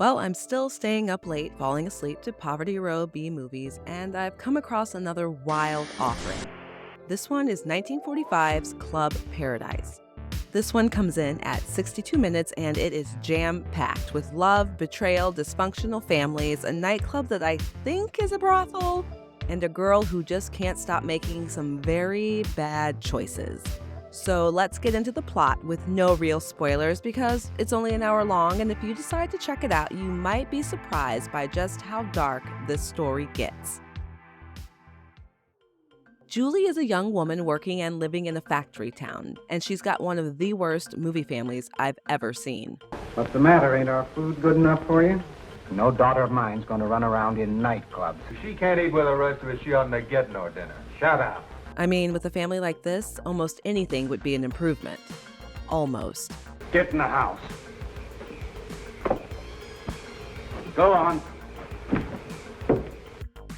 Well, I'm still staying up late, falling asleep to Poverty Row B movies, and I've come across another wild offering. This one is 1945's Club Paradise. This one comes in at 62 minutes and it is jam-packed with love, betrayal, dysfunctional families, a nightclub that I think is a brothel, and a girl who just can't stop making some very bad choices. So let's get into the plot with no real spoilers because it's only an hour long, and if you decide to check it out, you might be surprised by just how dark this story gets. Julie is a young woman working and living in a factory town, and she's got one of the worst movie families I've ever seen. What's the matter? Ain't our food good enough for you? No daughter of mine's gonna run around in nightclubs. If she can't eat with the rest of us, she oughtn't to get no dinner. Shut up. I mean, with a family like this, almost anything would be an improvement. Almost. Get in the house. Go on.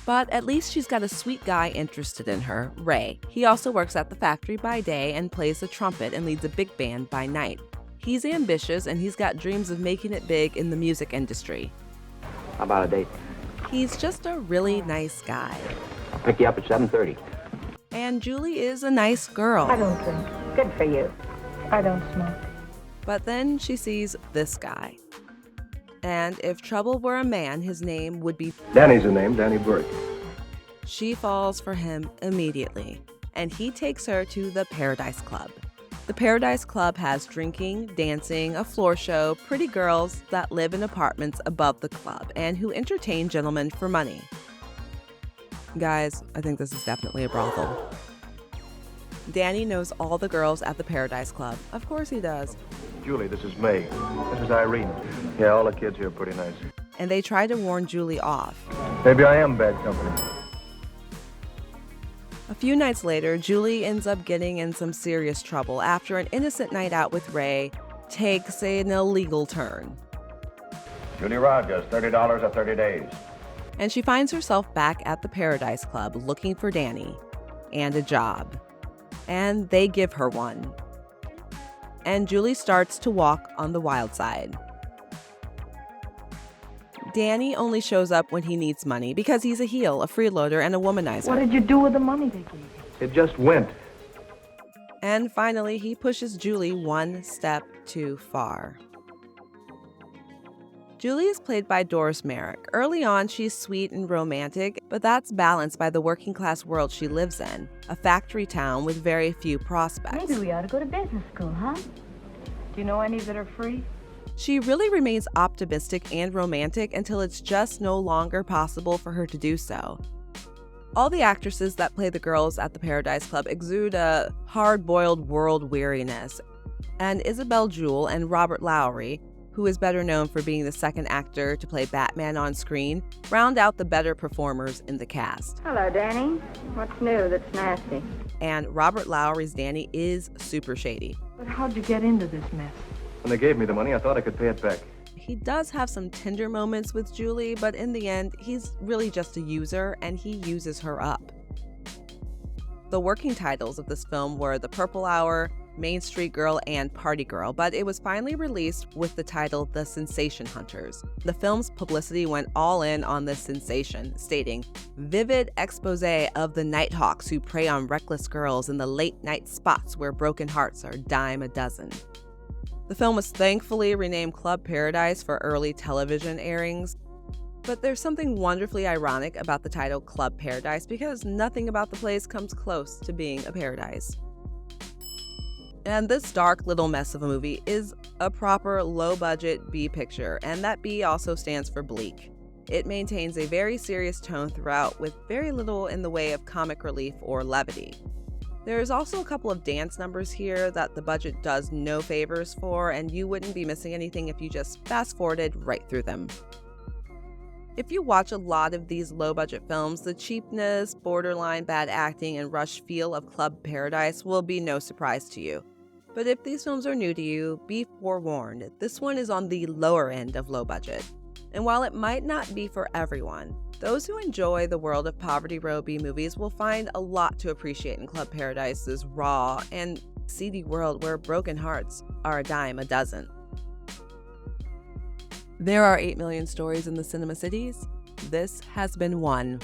But at least she's got a sweet guy interested in her, Ray. He also works at the factory by day and plays the trumpet and leads a big band by night. He's ambitious and he's got dreams of making it big in the music industry. How about a date? He's just a really nice guy. I'll pick you up at 7:30. And Julie is a nice girl. I don't drink. Good for you. I don't smoke. But then she sees this guy. And if trouble were a man, his name would be Danny's the name, Danny Burke. She falls for him immediately, and he takes her to the Paradise Club. The Paradise Club has drinking, dancing, a floor show, pretty girls that live in apartments above the club and who entertain gentlemen for money. Guys, I think this is definitely a brothel. Danny knows all the girls at the Paradise Club. Of course he does. Julie, this is May. This is Irene. Yeah, all the kids here are pretty nice. And they try to warn Julie off. Maybe I am bad company. A few nights later, Julie ends up getting in some serious trouble after an innocent night out with Ray takes an illegal turn. Julie Rogers, $30 or 30 days. And she finds herself back at the Paradise Club looking for Danny and a job. And they give her one. And Julie starts to walk on the wild side. Danny only shows up when he needs money because he's a heel, a freeloader, and a womanizer. What did you do with the money they gave you? It just went. And finally, he pushes Julie one step too far. Julie is played by Doris Merrick. Early on, she's sweet and romantic, but that's balanced by the working class world she lives in, a factory town with very few prospects. Maybe we ought to go to business school, huh? Do you know any that are free? She really remains optimistic and romantic until it's just no longer possible for her to do so. All the actresses that play the girls at the Paradise Club exude a hard-boiled world weariness, and Isabel Jewell and Robert Lowery, who is better known for being the second actor to play Batman on screen, round out the better performers in the cast. Hello, Danny. What's new that's nasty? And Robert Lowery's Danny is super shady. But how'd you get into this mess? When they gave me the money, I thought I could pay it back. He does have some tender moments with Julie, but in the end, he's really just a user, and he uses her up. The working titles of this film were The Purple Hour, Main Street Girl, and Party Girl, but it was finally released with the title The Sensation Hunters. The film's publicity went all in on this sensation, stating, "Vivid expose of the nighthawks who prey on reckless girls in the late-night spots where broken hearts are a dime a dozen." The film was thankfully renamed Club Paradise for early television airings, but there's something wonderfully ironic about the title Club Paradise because nothing about the place comes close to being a paradise. And this dark little mess of a movie is a proper low-budget B picture, and that B also stands for bleak. It maintains a very serious tone throughout with very little in the way of comic relief or levity. There's also a couple of dance numbers here that the budget does no favors for, and you wouldn't be missing anything if you just fast-forwarded right through them. If you watch a lot of these low-budget films, the cheapness, borderline bad acting, and rushed feel of Club Paradise will be no surprise to you. But if these films are new to you, be forewarned, this one is on the lower end of low budget. And while it might not be for everyone, those who enjoy the world of Poverty Row B movies will find a lot to appreciate in Club Paradise's raw and seedy world where broken hearts are a dime a dozen. There are 8 million stories in the cinema cities. This has been one.